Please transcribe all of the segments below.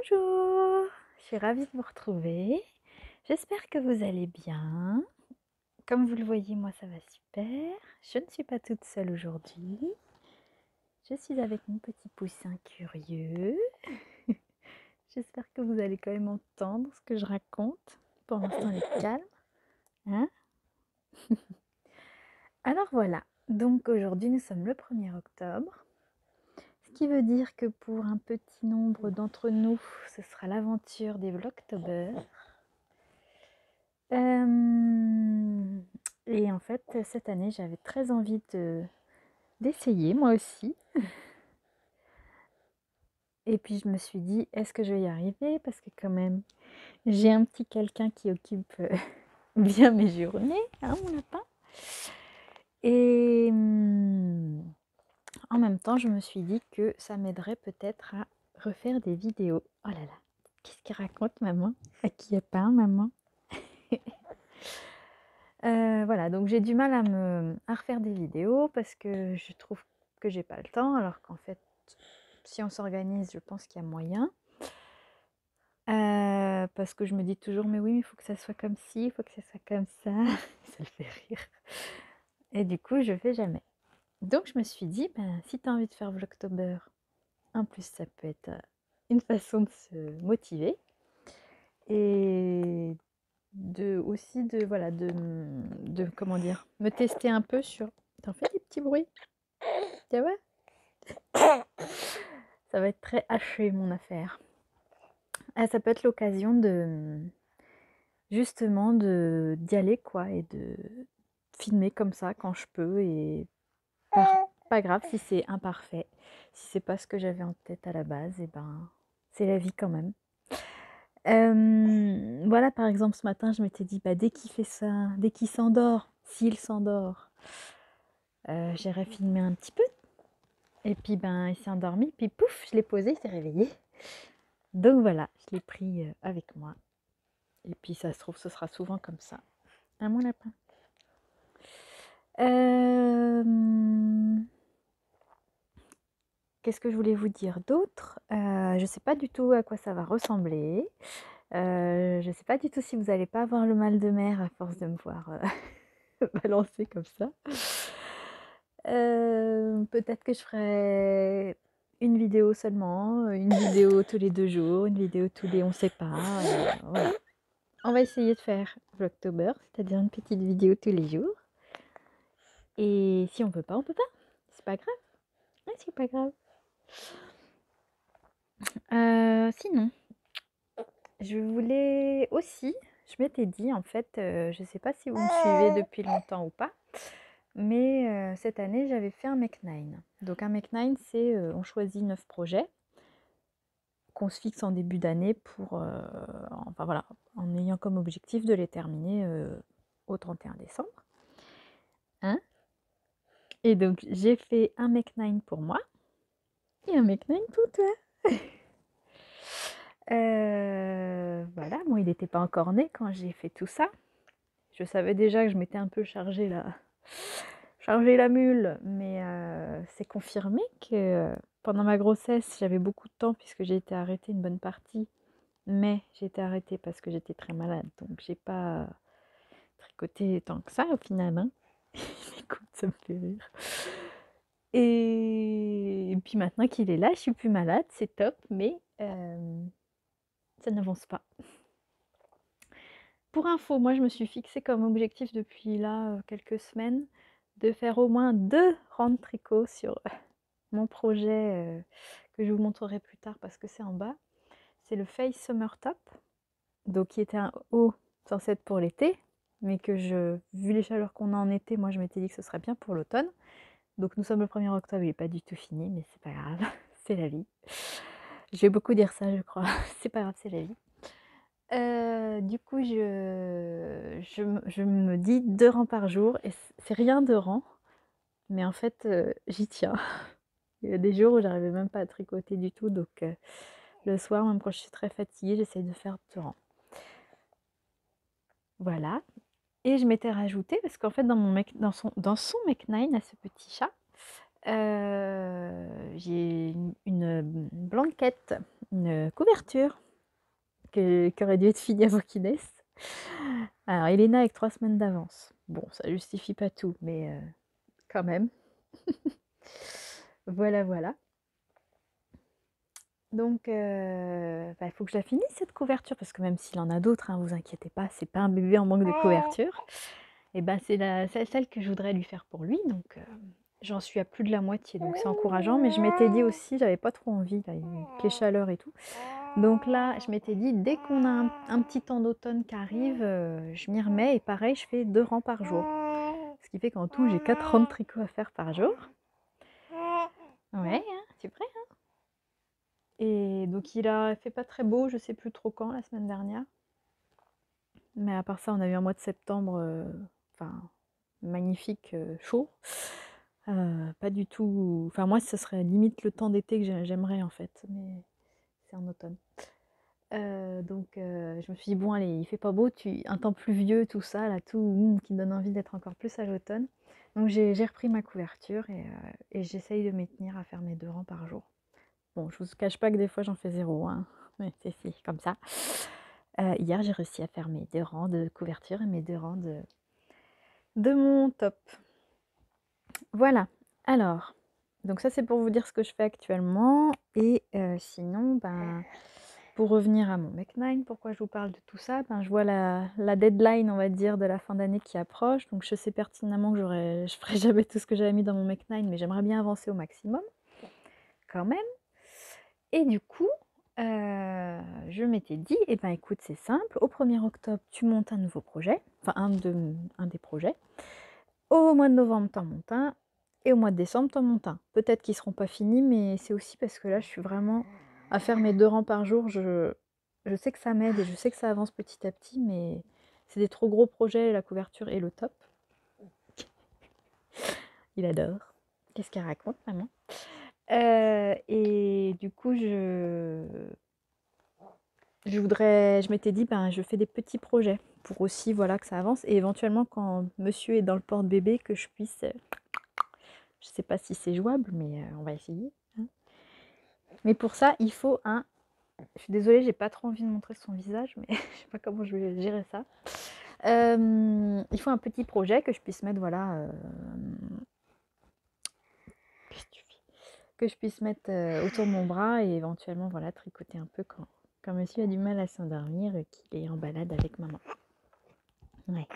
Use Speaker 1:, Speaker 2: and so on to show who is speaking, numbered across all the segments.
Speaker 1: Bonjour, je suis ravie de vous retrouver. J'espère que vous allez bien. Comme vous le voyez, moi ça va super. Je ne suis pas toute seule aujourd'hui. Je suis avec mon petit poussin curieux. J'espère que vous allez quand même entendre ce que je raconte. Pour l'instant, il est calme. Hein? Alors voilà, donc aujourd'hui nous sommes le 1er octobre. Ce qui veut dire que pour un petit nombre d'entre nous, ce sera l'aventure des Vlogtober. Et en fait, cette année, j'avais très envie d'essayer, moi aussi. Et puis je me suis dit, est-ce que je vais y arriver? Parce que quand même, j'ai un petit quelqu'un qui occupe bien mes journées, hein, mon lapin. Et en même temps, je me suis dit que ça m'aiderait peut-être à refaire des vidéos. Oh là là, qu'est-ce qu'il raconte, maman? À qui elle parle, maman? Voilà, donc j'ai du mal à refaire des vidéos parce que je trouve que j'ai pas le temps, alors qu'en fait, si on s'organise, je pense qu'il y a moyen. Parce que je me dis toujours, mais oui, mais il faut que ça soit comme ci, il faut que ça soit comme ça. Ça le fait rire. Et du coup, je fais jamais. Donc je me suis dit, ben, si tu as envie de faire Vlogtober, en plus ça peut être une façon de se motiver. Et aussi voilà, comment dire, me tester un peu sur... T'en fais des petits bruits? Tu vois? Ça va être très haché mon affaire. Ça peut être l'occasion justement d'y aller quoi et de filmer comme ça quand je peux et pas grave si c'est imparfait. Si c'est pas ce que j'avais en tête à la base, et ben c'est la vie quand même. Voilà, par exemple ce matin je m'étais dit bah dès qu'il fait ça, dès qu'il s'endort, s'il s'endort, j'irai filmer un petit peu. Et puis ben il s'est endormi, puis pouf, je l'ai posé, il s'est réveillé. Donc voilà, je l'ai pris avec moi. Et puis ça se trouve, ce sera souvent comme ça. À mon lapin. Qu'est-ce que je voulais vous dire d'autre? Je ne sais pas du tout à quoi ça va ressembler. Je ne sais pas du tout si vous n'allez pas avoir le mal de mer à force de me voir balancer comme ça. Peut-être que je ferai une vidéo seulement, une vidéo tous les 2 jours, une vidéo tous les on sait pas. Voilà. On va essayer de faire Vlogtober, c'est-à-dire une petite vidéo tous les jours. Et si on peut pas, on peut pas. C'est pas grave. Ouais, c'est pas grave. Sinon, je voulais aussi, je m'étais dit en fait, je sais pas si vous me suivez depuis longtemps ou pas, mais cette année j'avais fait un Make9. Donc un Make9, c'est on choisit 9 projets qu'on se fixe en début d'année pour, enfin voilà, en ayant comme objectif de les terminer au 31 décembre. Hein? Et donc j'ai fait un Make9 pour moi et un Make9 pour toi. Voilà, bon, il n'était pas encore né quand j'ai fait tout ça. Je savais déjà que je m'étais un peu chargé la mule, mais c'est confirmé que pendant ma grossesse, j'avais beaucoup de temps puisque j'ai été arrêtée une bonne partie. Mais j'ai été arrêtée parce que j'étais très malade, donc j'ai pas tricoté tant que ça au final. Hein. Écoute, ça me fait rire. Et puis maintenant qu'il est là, je suis plus malade, c'est top, mais ça n'avance pas. Pour info, moi je me suis fixé comme objectif depuis là quelques semaines de faire au moins 2 rangs de tricot sur mon projet que je vous montrerai plus tard parce que c'est en bas. C'est le Face Summer Top, donc qui était un haut censé être pour l'été, mais que vu les chaleurs qu'on a en été, moi je m'étais dit que ce serait bien pour l'automne. Donc nous sommes le 1er octobre, il n'est pas du tout fini, mais c'est pas grave, c'est la vie. Je vais beaucoup dire ça, je crois. C'est pas grave, c'est la vie. Du coup, je me dis 2 rangs par jour et c'est rien 2 rangs, mais en fait, j'y tiens. Il y a des jours où j'arrivais même pas à tricoter du tout, donc le soir, même quand je suis très fatiguée, j'essaye de faire 2 rangs. Voilà. Et je m'étais rajouté, parce qu'en fait, dans son Make9 à ce petit chat, J'ai une blanquette, une couverture qui aurait dû être finie avant qu'il naisse. Alors, il est né avec 3 semaines d'avance. Bon, ça justifie pas tout, mais quand même. Voilà, voilà. Donc, il faut que je la finisse cette couverture, parce que même s'il en a d'autres, hein, vous inquiétez pas, c'est pas un bébé en manque de couverture. Et ben c'est celle que je voudrais lui faire pour lui, donc j'en suis à plus de la moitié, donc c'est encourageant. Mais je m'étais dit aussi, j'avais pas trop envie, là, avec les chaleurs et tout. Donc là, je m'étais dit, dès qu'on a un petit temps d'automne qui arrive, je m'y remets, et pareil, je fais 2 rangs par jour. Ce qui fait qu'en tout, j'ai 4 rangs de tricot à faire par jour. Ouais, hein, c'est vrai. Et donc il a fait pas très beau, je sais plus trop quand, la semaine dernière. Mais à part ça, on a eu un mois de septembre, magnifique, chaud. Pas du tout. Enfin, moi, ce serait limite le temps d'été que j'aimerais en fait, mais c'est en automne. Donc, je me suis dit, bon, allez, il fait pas beau, un temps pluvieux, tout ça, là, tout qui donne envie d'être encore plus à l'automne. Donc, j'ai repris ma couverture et j'essaye de m'y tenir à faire mes 2 rangs par jour. Bon, je vous cache pas que des fois, j'en fais 0, hein. Mais c'est comme ça. Hier, j'ai réussi à faire mes 2 rangs de couverture et mes 2 rangs de mon top. Voilà. Alors, donc ça, c'est pour vous dire ce que je fais actuellement. Et sinon, pour revenir à mon Make9, pourquoi je vous parle de tout ça, je vois la deadline, on va dire, de la fin d'année qui approche. Donc je sais pertinemment que je ferai jamais tout ce que j'avais mis dans mon Make9, mais j'aimerais bien avancer au maximum, quand même. Et du coup, je m'étais dit, eh ben écoute, c'est simple, au 1er octobre, tu montes un nouveau projet, enfin un des projets. Au mois de novembre, t'en montes un, et au mois de décembre, t'en montes un. Peut-être qu'ils seront pas finis, mais c'est aussi parce que là, je suis vraiment à faire mes 2 rangs par jour. Je sais que ça m'aide et je sais que ça avance petit à petit, mais c'est des trop gros projets, la couverture et le top. Il adore. Qu'est-ce qu'elle raconte, maman? Et du coup, je m'étais dit, je fais des petits projets pour aussi, voilà, que ça avance. Et éventuellement, quand monsieur est dans le porte-bébé, que je puisse... je sais pas si c'est jouable, mais on va essayer. Hein. Mais pour ça, il faut un... Je suis désolée, j'ai pas trop envie de montrer son visage, mais je sais pas comment je vais gérer ça. Il faut un petit projet que je puisse mettre, voilà... Qu'est-ce que tu fais? Que je puisse mettre autour de mon bras et éventuellement, voilà, tricoter un peu quand monsieur a du mal à s'endormir et qu'il est en balade avec maman. Ouais,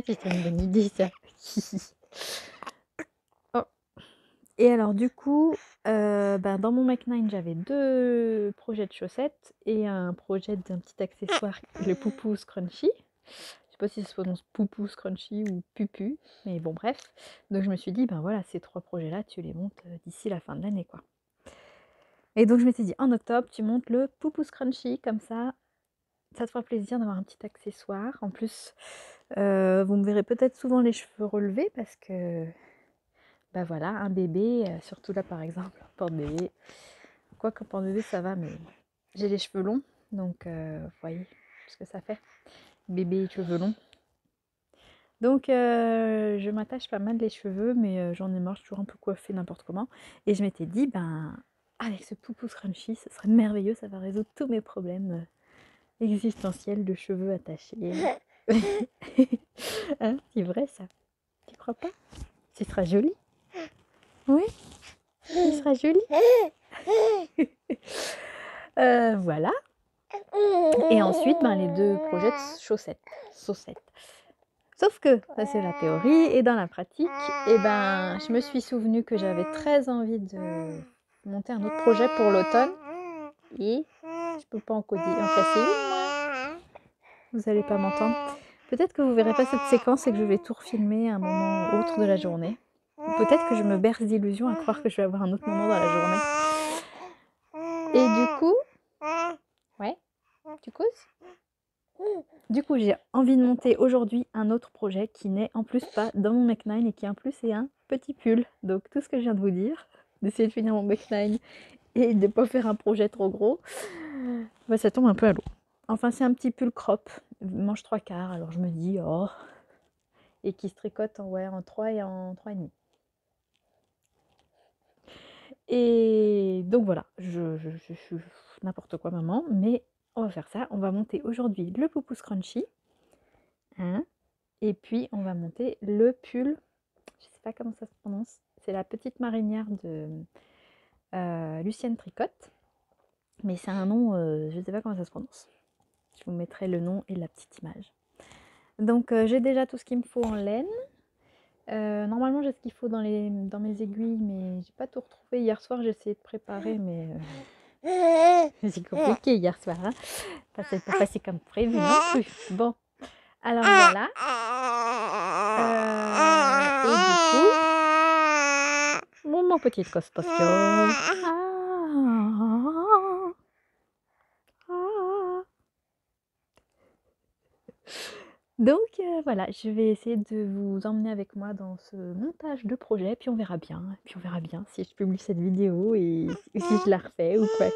Speaker 1: c'est une bonne idée, ça. Oh. Et alors, du coup, dans mon Make9, j'avais 2 projets de chaussettes et un projet d'un petit accessoire, le Poupou Scrunchy. Je sais pas si ça se prononce Poupou Scrunchy ou Pupu, mais bon, bref. Donc, je me suis dit, voilà, ces 3 projets-là, tu les montes d'ici la fin de l'année, quoi. Et donc, je m'étais dit, en octobre, tu montes le Poupou Scrunchy, comme ça te fera plaisir d'avoir un petit accessoire. En plus, vous me verrez peut-être souvent les cheveux relevés parce que, voilà, un bébé, surtout là par exemple, un porte-bébé. Quoique un porte-bébé ça va, mais j'ai les cheveux longs, donc vous voyez ce que ça fait. Bébé et cheveux longs. Donc je m'attache pas mal les cheveux, mais j'en ai marre, je suis toujours un peu coiffée n'importe comment. Et je m'étais dit, avec ce Poupou Scrunchy, ce serait merveilleux, ça va résoudre tous mes problèmes existentiels de cheveux attachés. Hein, c'est vrai ça. Tu crois pas? Ce sera joli. Oui, ce sera joli. Voilà. Et ensuite, les 2 projets de chaussettes. Sauf que, ça c'est la théorie, et dans la pratique, je me suis souvenu que j'avais très envie de monter un autre projet pour l'automne. Et je peux pas en casser une, moi. Vous n'allez pas m'entendre. Peut-être que vous verrez pas cette séquence et que je vais tout refilmer à un moment autre de la journée. Ou peut-être que je me berce d'illusions à croire que je vais avoir un autre moment dans la journée. Et du coup... Ouais, tu causes? Du coup, j'ai envie de monter aujourd'hui un autre projet qui n'est en plus pas dans mon Make9 et qui en plus est un petit pull. Donc tout ce que je viens de vous dire, d'essayer de finir mon Make9 et de ne pas faire un projet trop gros, ça tombe un peu à l'eau. Enfin, c'est un petit pull crop, manche 3/4, alors je me dis, oh, et qui se tricote en 3 et en 3,5. Et donc voilà, je suis n'importe quoi maman, mais on va faire ça. On va monter aujourd'hui le Poupou Scrunchy, hein, et puis on va monter le pull, je sais pas comment ça se prononce, c'est la petite marinière de Lucienne Tricotte, mais c'est un nom, je sais pas comment ça se prononce. Je vous mettrai le nom et la petite image. Donc j'ai déjà tout ce qu'il me faut en laine. Normalement j'ai ce qu'il faut dans mes aiguilles, mais j'ai pas tout retrouvé. Hier soir j'ai essayé de préparer, mais c'est compliqué hier soir, hein. C'est pas passé comme prévu non plus. Bon, alors voilà. Et du coup, mon petit costosio. Donc voilà, je vais essayer de vous emmener avec moi dans ce montage de projet, puis on verra bien. Puis on verra bien si je publie cette vidéo et si je la refais ou quoi.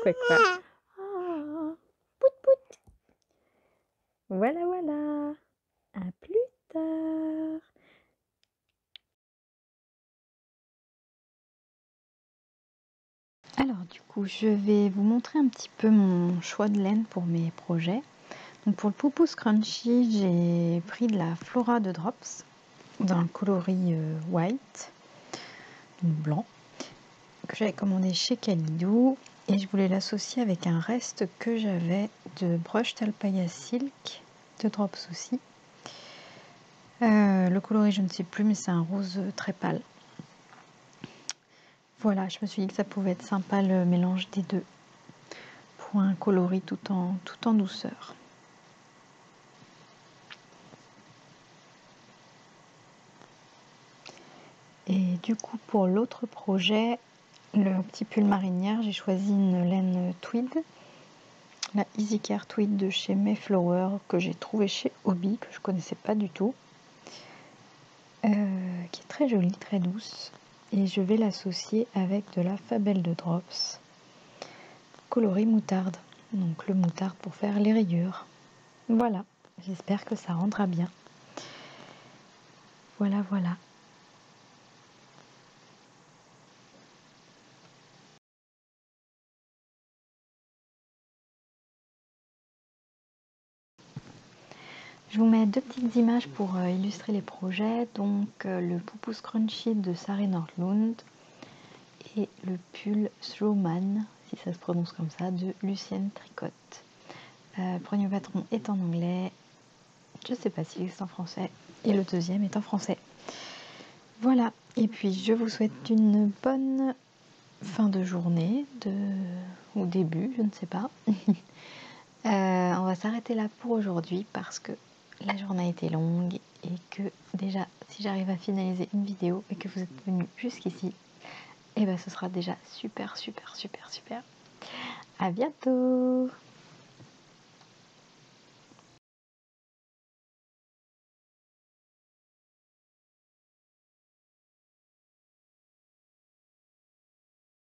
Speaker 1: Pout pout. Voilà, voilà. À plus tard. Alors du coup, je vais vous montrer un petit peu mon choix de laine pour mes projets. Donc pour le Poupou Scrunchy, j'ai pris de la Flora de Drops d'un coloris white, donc blanc, que j'avais commandé chez Kalidou, et je voulais l'associer avec un reste que j'avais de Brushed Alpaca Silk de Drops aussi. Le coloris je ne sais plus, mais c'est un rose très pâle. Voilà, je me suis dit que ça pouvait être sympa le mélange des deux pour un coloris tout en douceur. Et du coup pour l'autre projet, le petit pull marinière, j'ai choisi une laine tweed, la Easy Care Tweed de chez Mayflower, que j'ai trouvé chez Hobby, que je connaissais pas du tout, qui est très jolie, très douce, et je vais l'associer avec de la Fabelle de Drops coloris moutarde, donc le moutarde pour faire les rayures. Voilà, j'espère que ça rendra bien. Voilà. Je vous mets deux petites images pour illustrer les projets, donc le Poupou Scrunchy de Sari Nordlund et le pull Throwman, si ça se prononce comme ça, de Lucienne Tricotte. Le premier patron est en anglais, je ne sais pas s'il est en français, et le deuxième est en français. Voilà, et puis je vous souhaite une bonne fin de journée, ou début, je ne sais pas. On va s'arrêter là pour aujourd'hui parce que la journée a été longue et que déjà si j'arrive à finaliser une vidéo et que vous êtes venu jusqu'ici, et ben ce sera déjà super. À bientôt.